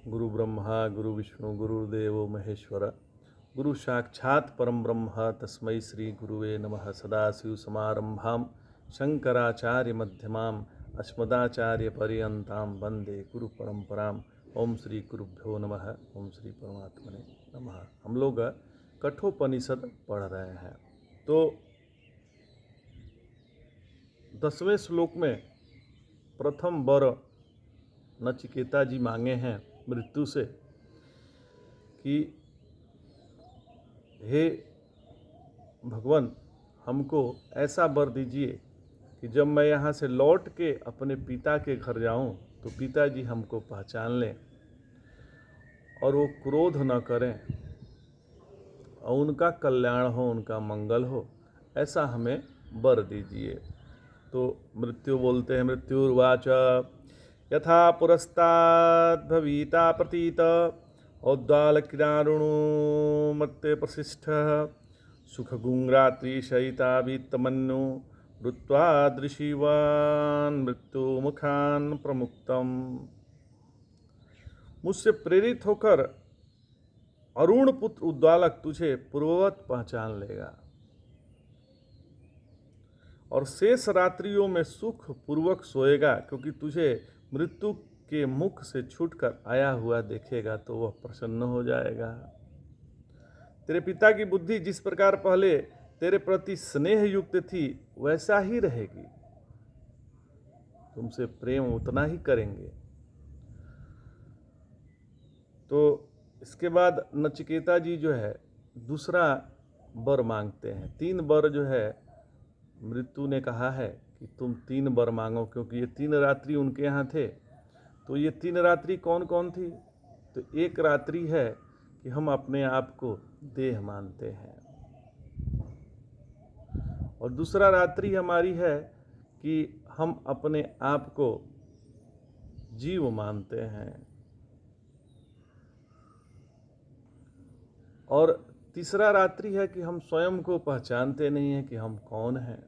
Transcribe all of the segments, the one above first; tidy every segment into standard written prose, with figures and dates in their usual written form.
गुरु ब्रह्मा गुरु विष्णु गुरुदेवो महेश्वर गुरु साक्षात् परम ब्रह्म तस्मै श्री गुरुवे नमः। सदाशिवसमारंभां शंकराचार्य मध्यमाम् अस्मदाचार्यपर्यन्तां वन्दे गुरु परंपराम्। ओम श्री गुरुभ्यो नमः। ओम श्री परमात्मने नमः। हम लोग कठोपनिषद पढ़ रहे हैं। तो 10वें श्लोक में प्रथम वर नचिकेता जी मांगे हैं मृत्यु से कि हे भगवान, हमको ऐसा वर दीजिए कि जब मैं यहाँ से लौट के अपने पिता के घर जाऊँ तो पिताजी हमको पहचान लें और वो क्रोध न करें और उनका कल्याण हो, उनका मंगल हो, ऐसा हमें वर दीजिए। तो मृत्यु बोलते हैं, मृत्युर्वाच यथा पुरस्ताद् भविता प्रतीत औद्दालकिदारुणो मत्ते प्रशिष्टः सुखगुंरात्रिशयिता वित्तमन्नु भूत्वा दृशिवान् मृत्युमुखान् प्रमुक्तम्। मुझसे प्रेरित होकर अरुण पुत्र उद्दालक तुझे पूर्ववत पहचान लेगा और शेष रात्रियों में सुख पूर्वक सोएगा, क्योंकि तुझे मृत्यु के मुख से छूटकर आया हुआ देखेगा तो वह प्रसन्न हो जाएगा। तेरे पिता की बुद्धि जिस प्रकार पहले तेरे प्रति स्नेह युक्त थी वैसा ही रहेगी, तुमसे प्रेम उतना ही करेंगे। तो इसके बाद नचिकेता जी जो है दूसरा वर मांगते हैं। 3 वर जो है मृत्यु ने कहा है कि तुम 3 वर मांगो, क्योंकि ये 3 रात्रि उनके यहाँ थे। तो ये 3 रात्रि कौन कौन थी? तो एक रात्रि है कि हम अपने आप को देह मानते हैं, और दूसरा रात्रि हमारी है कि हम अपने आप को जीव मानते हैं, और तीसरा रात्रि है कि हम स्वयं को पहचानते नहीं हैं कि हम कौन हैं।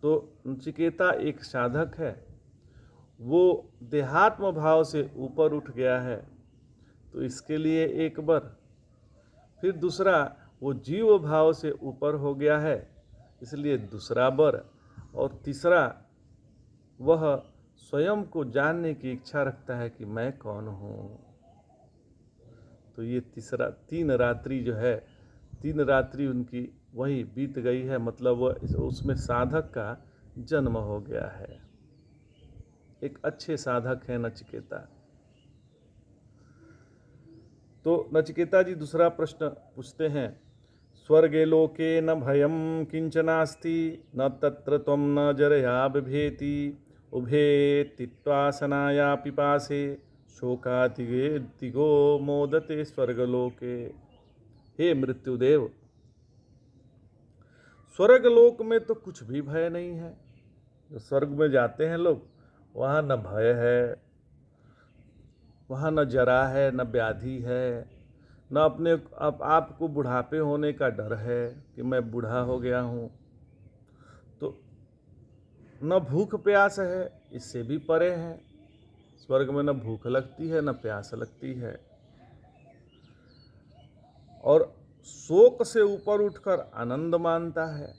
तो नचिकेता एक साधक है, वो देहात्म भाव से ऊपर उठ गया है, तो इसके लिए एक वर। फिर दूसरा, वो जीव भाव से ऊपर हो गया है, इसलिए दूसरा वर। और तीसरा, वह स्वयं को जानने की इच्छा रखता है कि मैं कौन हूँ। तो ये 3 रात्रि जो है, 3 रात्रि उनकी वही बीत गई है, मतलब वह उसमें साधक का जन्म हो गया है। एक अच्छे साधक है नचिकेता। तो नचिकेता जी दूसरा प्रश्न पूछते हैं, स्वर्गे लोके न भयं किंचनास्ति न तत्र त्वं न जरया बिभेति उभे तित्वा सनाया पिपासे शोकातिगो मोदते स्वर्गलोके। हे मृत्युदेव, स्वर्गलोक में तो कुछ भी भय नहीं है। जो स्वर्ग में जाते हैं लोग, वहाँ न भय है, वहाँ न जरा है, न व्याधि है, न अपने आप को बुढ़ापे होने का डर है कि मैं बूढ़ा हो गया हूँ। तो न भूख प्यास है, इससे भी परे है। स्वर्ग में न भूख लगती है न प्यास लगती है। और शोक से ऊपर उठकर आनंद मानता है।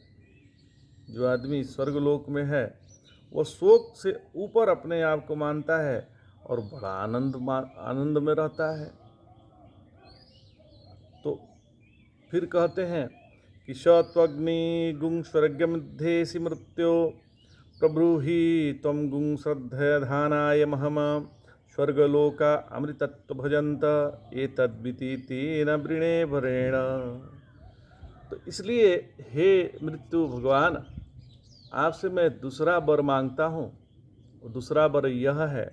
जो आदमी स्वर्गलोक में है वो शोक से ऊपर अपने आप को मानता है और बड़ा आनंद में रहता है। तो फिर कहते हैं कि सत्वग्नि गुं स्वर्गमध्येसि मृत्यो प्रब्रूहि त्वं गुं श्रद्धधानाय महम स्वर्गलोका अमृतत्व भजंत एतद्विति तेन वृणे भरेण। तो इसलिए हे मृत्यु भगवान, आपसे मैं दूसरा वर मांगता हूँ। दूसरा वर यह है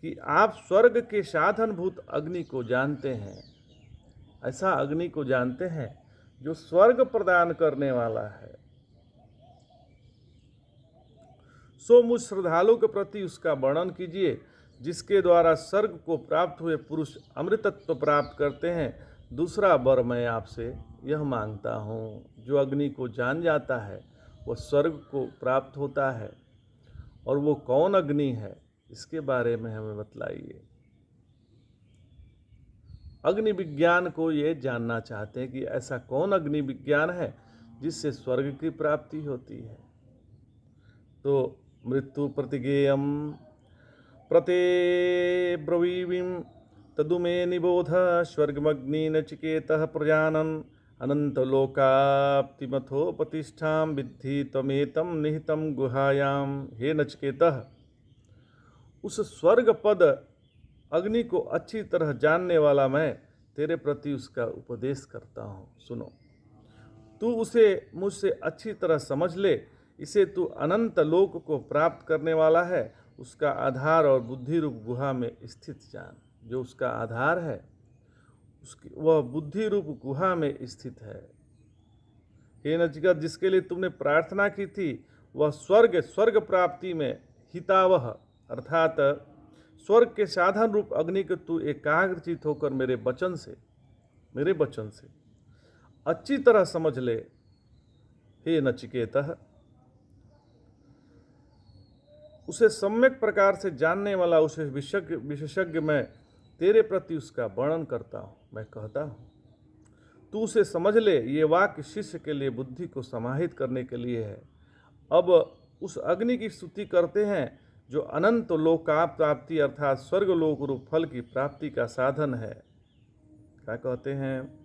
कि आप स्वर्ग के साधनभूत अग्नि को जानते हैं, ऐसा अग्नि को जानते हैं जो स्वर्ग प्रदान करने वाला है। सो मुझ श्रद्धालु के प्रति उसका वर्णन कीजिए, जिसके द्वारा स्वर्ग को प्राप्त हुए पुरुष अमृतत्व प्राप्त करते हैं। दूसरा वर मैं आपसे यह मांगता हूँ, जो अग्नि को जान जाता है वह स्वर्ग को प्राप्त होता है। और वो कौन अग्नि है इसके बारे में हमें बतलाइए। अग्नि विज्ञान को ये जानना चाहते हैं कि ऐसा कौन अग्नि विज्ञान है जिससे स्वर्ग की प्राप्ति होती है। तो मृत्यु प्रतिगेयम प्रते ब्रवीवीं तदुमे निबोध स्वर्गमग्नि नचिकेतः प्रजानन अनंतलोकाप्तिमथोपतिष्ठां विद्धि त्वमेतं निहितं गुहायां। हे नचिकेतः, उस स्वर्ग पद अग्नि को अच्छी तरह जानने वाला मैं तेरे प्रति उसका उपदेश करता हूँ। सुनो, तू उसे मुझसे अच्छी तरह समझ ले। इसे तू अनंत लोक को प्राप्त करने वाला है। उसका आधार और बुद्धि रूप गुहा में स्थित जान। जो उसका आधार है उसकी वह बुद्धि रूप गुहा में स्थित है। हे नचिकेता, जिसके लिए तुमने प्रार्थना की थी वह स्वर्ग प्राप्ति में हितावह अर्थात स्वर्ग के साधन रूप अग्नि को तू एकाग्रचित होकर मेरे वचन से अच्छी तरह समझ ले। हे नचिकेता, उसे सम्यक प्रकार से जानने वाला उसे विशेषज्ञ मैं तेरे प्रति उसका वर्णन करता हूँ। मैं कहता हूँ तू उसे समझ ले। ये वाक्य शिष्य के लिए बुद्धि को समाहित करने के लिए है। अब उस अग्नि की स्तुति करते हैं जो अनंत लोका प्राप्ति अर्थात स्वर्ग लोक रूप फल की प्राप्ति का साधन है। क्या कहते हैं?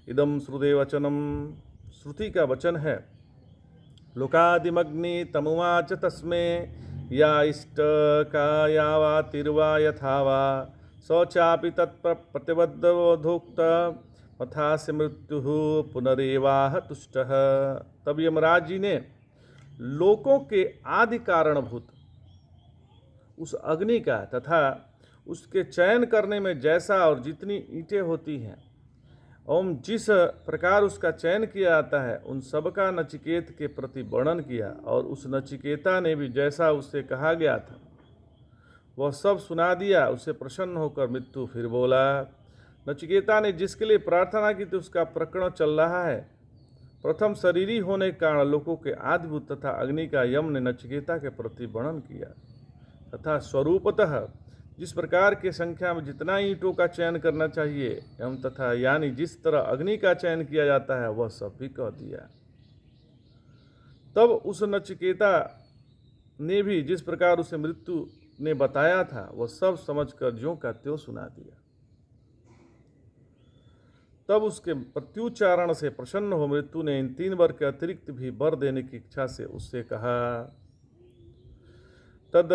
इदम श्रुते वचनम, श्रुति का वचन है। लोकादिमग्नि तमुवाच तस्मै या इष्ट काया वा तिर्वा यथा वा शौचापि तत्प्रतिबद्धोक्त मथास्य मृत्यु पुनरेवाह तुष्टः। तब यमराज जी ने लोकों के आदि कारणभूत उस अग्नि का तथा उसके चयन करने में जैसा और जितनी ईंटें होती हैं एवं जिस प्रकार उसका चयन किया जाता है उन सब का नचिकेत के प्रति वर्णन किया। और उस नचिकेता ने भी जैसा उससे कहा गया था वह सब सुना दिया। उसे प्रसन्न होकर मृत्यु फिर बोला। नचिकेता ने जिसके लिए प्रार्थना की थी उसका प्रकरण चल रहा है। प्रथम शरीरी होने के कारण लोकों के आदिभूत तथा अग्नि का यम ने नचिकेता के प्रति वर्णन किया तथा स्वरूपतः जिस प्रकार के संख्या में जितना ईंटों का चयन करना चाहिए एवं तथा यानी जिस तरह अग्नि का चयन किया जाता है वह सब भी कह दिया। तब उस नचिकेता ने भी जिस प्रकार उसे मृत्यु ने बताया था वह सब समझकर ज्यों का त्यों सुना दिया। तब उसके प्रत्युच्चारण से प्रसन्न हो मृत्यु ने इन 3 वर के अतिरिक्त भी वर देने की इच्छा से उससे कहा। तद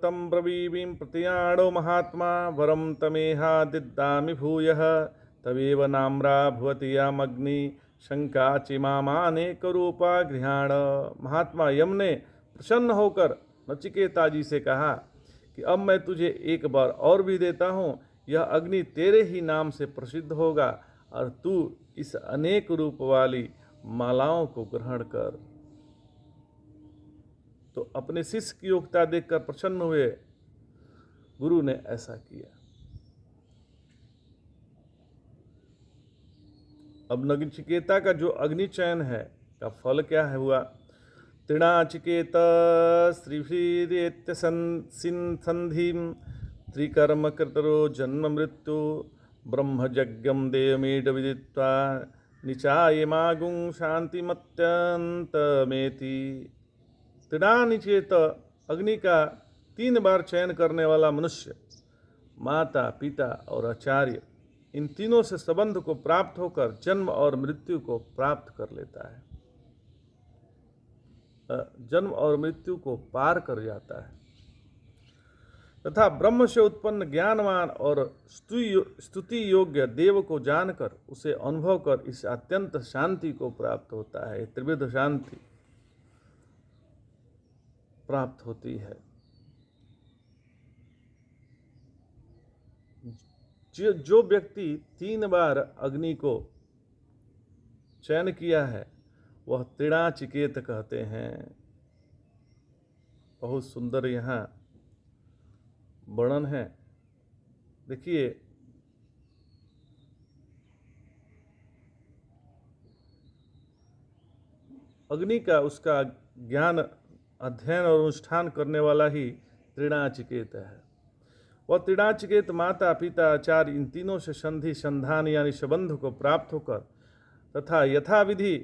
तम ब्रवीवीं प्रत्याणो महात्मा वरम तमेहा दिद्दामि भूयः तवेव नाम्रा भवति यामग्नि शंका चिमामानेक रूपा गृहाण। महात्मा यम ने प्रसन्न होकर नचिकेता जी से कहा कि अब मैं तुझे एक बार और भी देता हूँ। यह अग्नि तेरे ही नाम से प्रसिद्ध होगा और तू इस अनेक रूप वाली मालाओं को ग्रहण कर। तो अपने शिष्य की योग्यता देखकर प्रसन्न हुए गुरु ने ऐसा किया। अब नचिकेता का जो अग्नि चयन है का फल क्या है हुआ? तृणाचिकेत श्रीभिरेत्य संधिं त्रिकर्म कृतरो जन्म मृत्यु ब्रह्मजज्ञम देवमीड विदित्वा निचायमागुं शांतिमत्यंतमेति। तृणानिचेत अग्नि का 3 बार चयन करने वाला मनुष्य माता पिता और आचार्य इन तीनों से संबंध को प्राप्त होकर जन्म और मृत्यु को प्राप्त कर लेता है, जन्म और मृत्यु को पार कर जाता है तथा ब्रह्म से उत्पन्न ज्ञानवान और स्तुति योग्य देव को जानकर उसे अनुभव कर इस अत्यंत शांति को प्राप्त होता है। त्रिविध शांति प्राप्त होती है। जो व्यक्ति 3 बार अग्नि को चयन किया है वह तृणाचिकेत कहते हैं। बहुत सुंदर यहाँ वर्णन है। देखिए, अग्नि का उसका ज्ञान अध्ययन और अनुष्ठान करने वाला ही तृणाचिकेत है। वह तृणाचिकेत माता पिता आचार्य इन तीनों से संधि संधान यानी संबंध को प्राप्त होकर तथा यथाविधि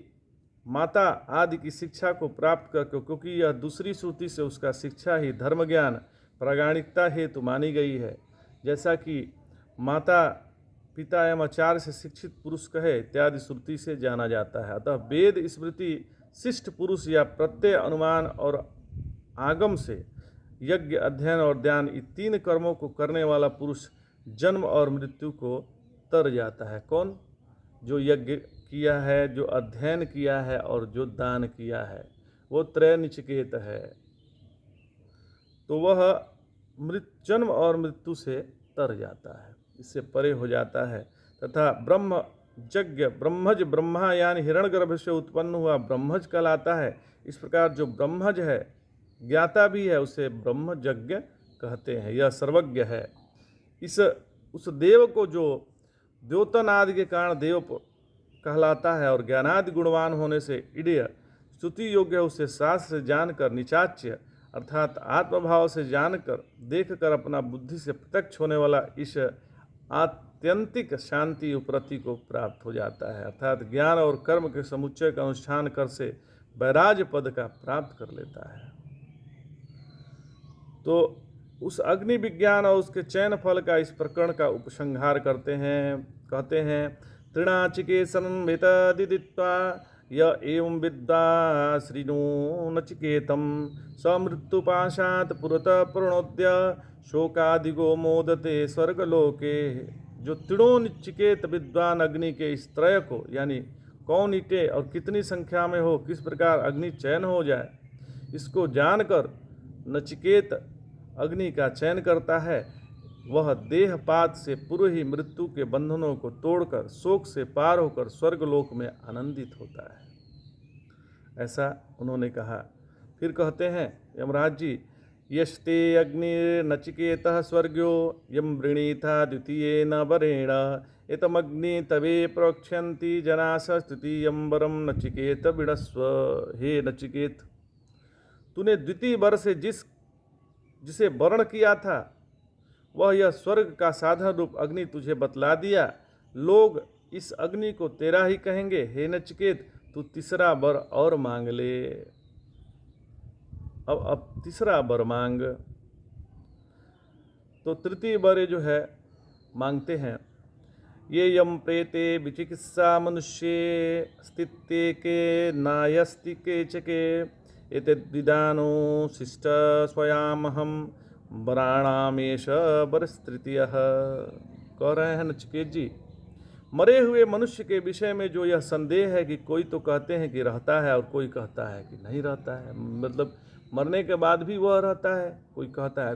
माता आदि की शिक्षा को प्राप्त करके, क्योंकि यह दूसरी श्रुति से उसका शिक्षा ही धर्म ज्ञान प्रामाणिकता हेतु मानी गई है, जैसा कि माता पिता एवं आचार्य से शिक्षित पुरुष कहे इत्यादि श्रुति से जाना जाता है। अतः वेद स्मृति शिष्ट पुरुष या प्रत्यय अनुमान और आगम से यज्ञ अध्ययन और ध्यान इन तीन कर्मों को करने वाला पुरुष जन्म और मृत्यु को तर जाता है। कौन? जो यज्ञ किया है, जो अध्ययन किया है और जो दान किया है, वो त्रय निचिकेत है, तो वह जन्म और मृत्यु से तर जाता है, इससे परे हो जाता है। तथा ब्रह्मज्ञ ब्रह्मज ब्रह्मा यानी हिरण्यगर्भ से उत्पन्न हुआ ब्रह्मज कहलाता है। इस प्रकार जो ब्रह्मज है, ज्ञाता भी है, उसे ब्रह्मज्ञ कहते हैं। यह सर्वज्ञ है। उस देव को जो द्योतन आदि के कारण देव कहलाता है और ज्ञानादि गुणवान होने से इडय स्तुति योग्य है, उसे शास्त्र से जानकर निचाच्य अर्थात आत्मभाव से जानकर देखकर अपना बुद्धि से प्रत्यक्ष होने वाला इस आत्यंतिक शांति उपरति को प्राप्त हो जाता है। अर्थात ज्ञान और कर्म के समुच्चय का अनुष्ठान कर से वैराग्य पद का प्राप्त कर लेता है। तो उस अग्नि विज्ञान और उसके चयन फल का इस प्रकरण का उपसंहार करते हैं। कहते हैं तृणाचिकेतनं वितदित्वा य एवं विद्वा श्रीणु नचिकेतं स मृत्युपाशात् पुरतः प्रणोद्य शोकादिगो मोदते स्वर्गलोके। जो तृणोचिकेत विद्वान अग्नि के इस त्रय को यानी कौन ईटे और कितनी संख्या में हो, किस प्रकार अग्नि चयन हो जाए, इसको जानकर नचिकेत अग्नि का चयन करता है, वह देहपात से पूर्व ही मृत्यु के बंधनों को तोड़कर शोक से पार होकर स्वर्गलोक में आनंदित होता है। ऐसा उन्होंने कहा। फिर कहते हैं यमराज जी, यस्ते अग्निर्नचिकेतः स्वर्ग्यो यम वृणीथा द्वितीयेन वरेण एतमग्नि तवे प्रवक्ष्यन्ति जनास तृतीयं वरं नचिकेत विडस्व। हे नचिकेत, तूने द्वितीय वर से जिसे वर्ण किया था, वह यह स्वर्ग का साधन रूप अग्नि तुझे बतला दिया। लोग इस अग्नि को तेरा ही कहेंगे। हे नचिकेत, तू तीसरा वर और मांग ले। अब तीसरा वर मांग। तो तृतीय वर जो है मांगते हैं, ये यम प्रेते विचिकित्सा मनुष्ये स्थित्ये के नायस्ति केचके एतद्विदानो शिष्ट स्वयामहम वराणामेश वरस्तृतीयः। कह रहे हैं नचिकेत जी, मरे हुए मनुष्य के विषय में जो यह संदेह है कि कोई तो कहते हैं कि रहता है और कोई कहता है कि नहीं रहता है, मतलब मरने के बाद भी वह रहता है, कोई कहता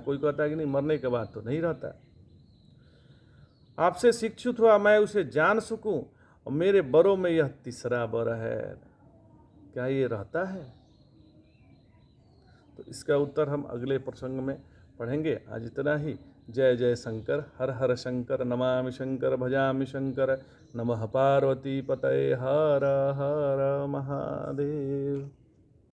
है कि नहीं, मरने के बाद तो नहीं रहता। आपसे शिक्षित हुआ मैं उसे जान सकूं और मेरे बरों में यह तीसरा बर है, क्या ये रहता है? तो इसका उत्तर हम अगले प्रसंग में पढ़ेंगे। आज इतना ही। जय जय शंकर, हर हर शंकर, नमामि शंकर, भजामि शंकर, नमः पार्वती पतये, हर हर महादेव।